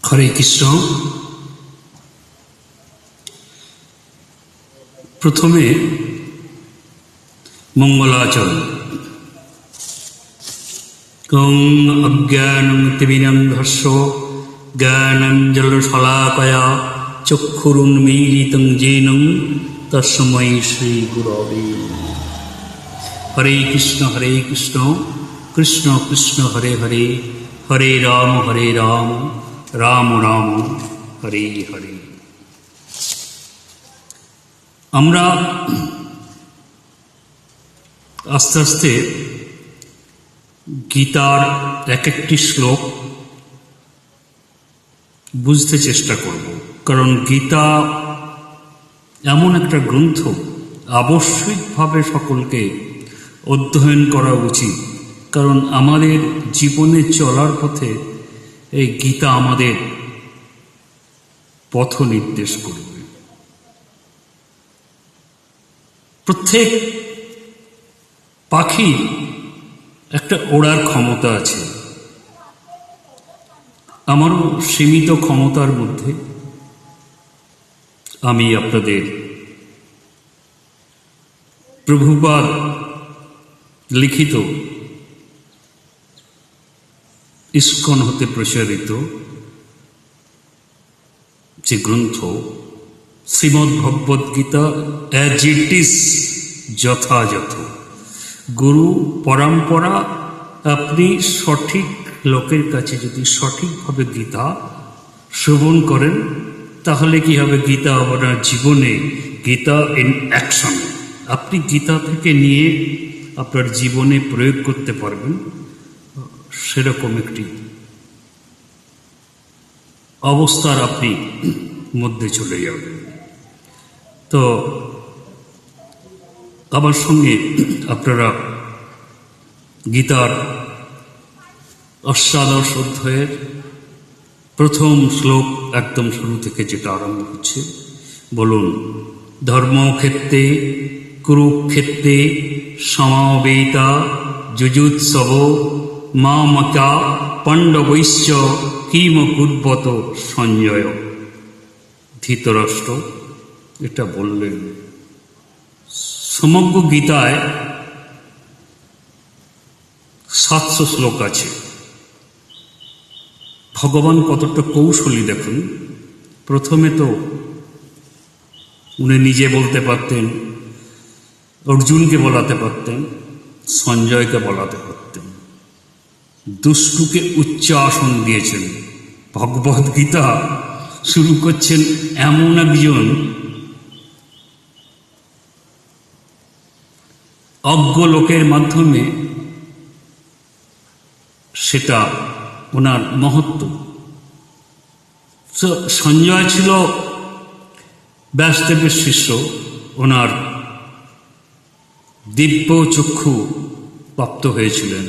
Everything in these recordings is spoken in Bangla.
হরে কৃষ্ণ। প্রথমে মঙ্গলাচরণ। কং অজ্ঞানতিমিরন্ধস্য জ্ঞানাঞ্জলশলাকয়া চক্ষুরুন্মীলিतं येन তস্मै শ্রীগুরবে নমঃ। হরে কৃষ্ণ কৃষ্ণ কৃষ্ণ হরে হরে, হরে রাম রাম রাম হরে হরে। আমরা আস্তে আস্তে গীতার এক একটি শ্লোক বুঝতে চেষ্টা করব, কারণ গীতা এমন একটা গ্রন্থ আবশ্যিকভাবে সকলকে অধ্যয়ন করা উচিত, কারণ আমাদের জীবনে চলার পথে এই গীতা আমাদের পথ নির্দেশ করবে। প্রত্যেক পাখির একটা ওড়ার ক্ষমতা আছে। আমারও সীমিত ক্ষমতার মধ্যে আমি আপনাদের প্রভুপাদ লিখিত ইস্কন হতে প্রচারিত যে গ্রন্থ শ্রীমদ্ ভগবদ গীতা অ্যাজ ইট ইজ, যথাযথ গুরু পরম্পরা, আপনি সঠিক লোকের কাছে যদি সঠিকভাবে গীতা শ্রবণ করেন, তাহলে কি হবে? গীতা আপনার জীবনে, গীতা ইন অ্যাকশন, আপনি গীতা থেকে নিয়ে আপনার জীবনে প্রয়োগ করতে পারবেন, সেরকম একটি অবস্থার আপনি মধ্যে চলে যাবেন। তো আমার সঙ্গে আপনারা গীতার অষ্টাদশ অধ্যায়ের প্রথম শ্লোক একদম শুরু থেকে যেটা আরম্ভ হচ্ছে, বলুন। ধর্মক্ষেত্রে কুরুক্ষেত্রে সমাবেতা যুযুৎসব মামকা পাণ্ডবৈশ্চ কিম কুর্বত সঞ্জয়। ধৃতরাষ্ট্র এটা বললেন। সমগ্র গীতায় 700 শ্লোক আছে। ভগবান কতটা কৌশলী দেখুন। প্রথমে তো উনি নিজে বলতে পারতেন, অর্জুনকে বলাতে পারতেন, সঞ্জয়কে বলাতে পারতেন। দুষ্টুকে উচ্চ আসন দিয়েছেন। ভগবদ গীতা শুরু করছেন এমন একজন অজ্ঞ লোকের মাধ্যমে, সেটা ওনার মহত্ব। সঞ্জয় ছিল ব্যাসদেবের শিষ্য, ওনার দিব্য চক্ষু প্রাপ্ত হয়েছিলেন।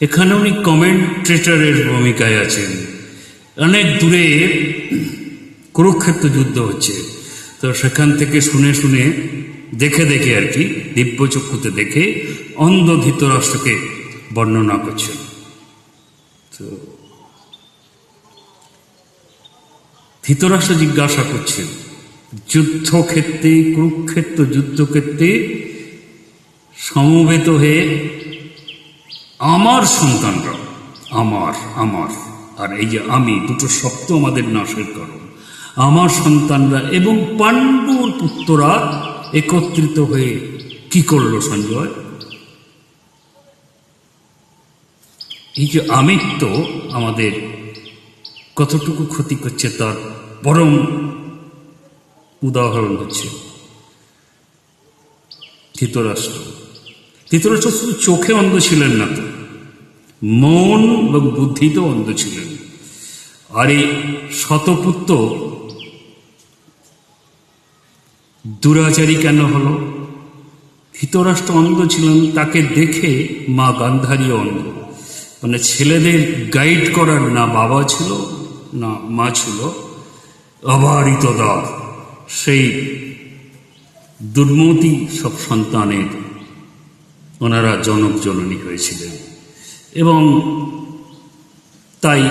এখানে উনি কমেন্ট্রেটরের ভূমিকায় আছেন। অনেক দূরে কুরুক্ষেত্র যুদ্ধ হচ্ছে, তো সেখান থেকে শুনে শুনে দেখে দেখে আর কি, দিব্য চক্ষুতে দেখে অন্ধ ধৃতরাষ্ট্রকে বর্ণনা করছেন। তো ধৃতরাষ্ট্র জিজ্ঞাসা করছেন, যুদ্ধক্ষেত্রে, কুরুক্ষেত্র যুদ্ধক্ষেত্রে সমবেত হয়ে আমার সন্তানরা, আমার আর এই যে আমি, দুটো শব্দ আমাদের নাশের কারণ। আমার সন্তানরা এবং পাণ্ডুর পুত্ররা একত্রিত হয়ে কি করলো সঞ্জয়? এই যে আমিত্ব আমাদের কতটুকু ক্ষতি করছে তার পরম উদাহরণ হচ্ছে ধৃতরাষ্ট্র। ধৃতরাষ্ট্র শুধু চোখে অন্ধ ছিলেন না, তো মন এবং বুদ্ধিতেও অন্ধ ছিলেন। আর এই শতপুত্র দুরাচারী কেন হলো? ধৃতরাষ্ট্র অন্ধ ছিলেন, তাকে দেখে মা গান্ধারীও অন্ধ। মানে ছেলেদের গাইড করার না বাবা ছিল না মা ছিল, অবারিত দ্বার। সেই দুর্মতি সব সন্তানের ওনারা জনক জননী হয়েছিলেন। এবং তাই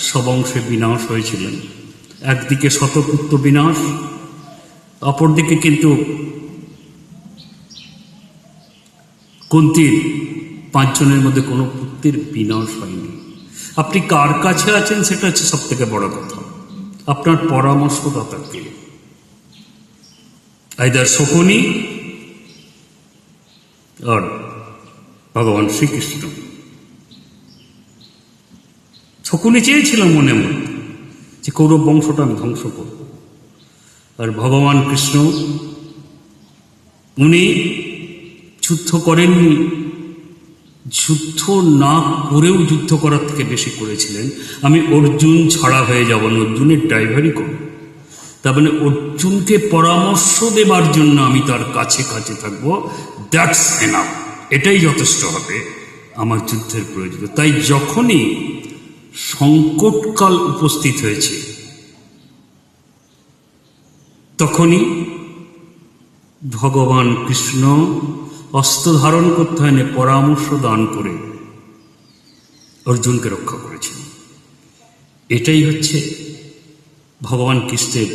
সবংশে বিনাশ হয়েছিলেন। একদিকে শতপুত্র বিনাশ, অপরদিকে কিন্তু কুন্তির 5 জনের মধ্যে কোনো পুত্রের বিনাশ হয়নি। আপনি কার কাছে আছেন সেটা হচ্ছে সব থেকে বড় কথা। আপনার পরামর্শদাতাকে, আইদার শকুনি আর ভগবান শ্রীকৃষ্ণ। শকুনি চেয়েছিল মনে মনে যে কৌরব বংশটা আমি ধ্বংস করব, আর ভগবান কৃষ্ণ উনি যুদ্ধ করেননি, যুদ্ধ না করেও যুদ্ধ করার থেকে বেশি করেছিলেন আমি অর্জুন ছাড়া হয়ে যাব না, অর্জুনের ড্রাইভারই করব। তার মানে অর্জুনকে পরামর্শ দেবার জন্য আমি তার কাছে কাছে থাকবো, দ্যাটস এনাফ, এটাই যথেষ্ট হবে আমার যুদ্ধের প্রয়োজন। তাই যখনই সংকটকাল উপস্থিত হয়েছে তখনই ভগবান কৃষ্ণ অস্ত্র ধারণ করতে হয়নি, পরামর্শ দান করে অর্জুনকে রক্ষা করেছেন। এটাই হচ্ছে ভগবান কৃষ্ণের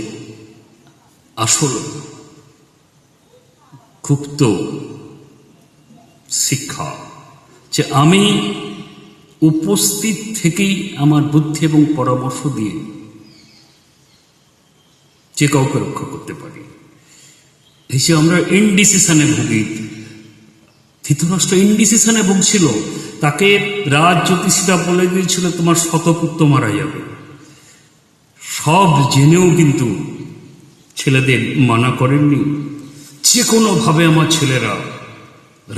আসল গুপ্ত শিক্ষা, যে আমি উপস্থিত থেকেই আমার বুদ্ধি এবং পরামর্শ দিয়ে যে কাউকে রক্ষা করতে পারি। এই যে আমরা ইনডিসিশনে ভুগি, ধৃতরাষ্ট্র ইনডিসিশনে ভুগছিল, তাকে রাজ জ্যোতিষীরা বলে দিয়েছিল তোমার শতপুত্র মারা যাবে। সব জেনেও কিন্তু ছেলেদের মানা করেননি, যে কোনোভাবে আমার ছেলেরা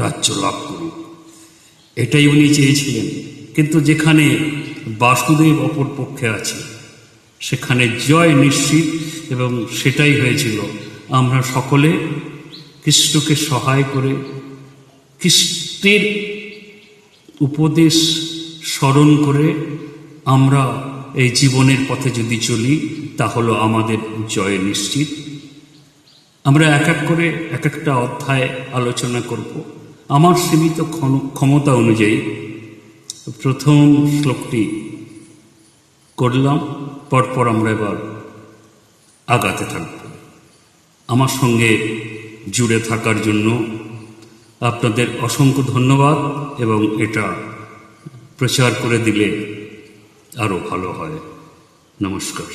রাজ্য লাভ করুক, এটাই উনি চেয়েছিলেন। কিন্তু যেখানে বাসুদেব অপর পক্ষে আছে সেখানে জয় নিশ্চিত, এবং সেটাই হয়েছিল। আমরা সকলে কৃষ্ণকে সহায় করে কৃষ্ণের উপদেশ স্মরণ করে আমরা এই জীবনের পথে যদি চলি তাহলে আমাদের জয় নিশ্চিত। আমরা এক এক করে এক একটা অধ্যায় আলোচনা করব আমার সীমিত ক্ষমতা অনুযায়ী। প্রথম শ্লোকটি করলাম, পরপর আমরা এবার আগাতে থাকব। আমার সঙ্গে জুড়ে থাকার জন্য আপনাদের অসংখ্য ধন্যবাদ, এবং এটা প্রচার করে দিলে আরও ভালো হয়। নমস্কার।